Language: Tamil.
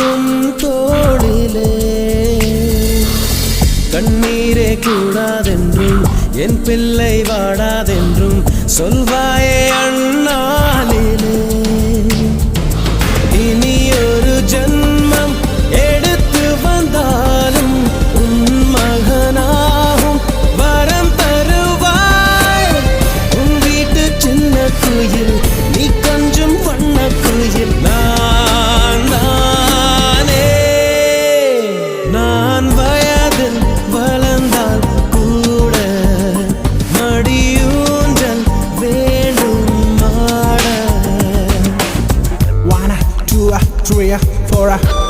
உன் தோளிலே கண்ணீரே கூடாதென்றும் என் பிள்ளை வாடாதென்றும் சொல்வாயே அண்ணாலிலே இனி ஒரு ஜன்மம் எடுத்து வந்தாலும் உன் மகனாகும் வரம் தருவாய் உன் வீட்டு சின்ன குயில் நீ கொஞ்சம் வண்ண குயில் நான் தானே நான் வயதில் வளர்ந்தால் கூட மடியூஞ்சல் வேண்டும் ஆட 1 2 3 4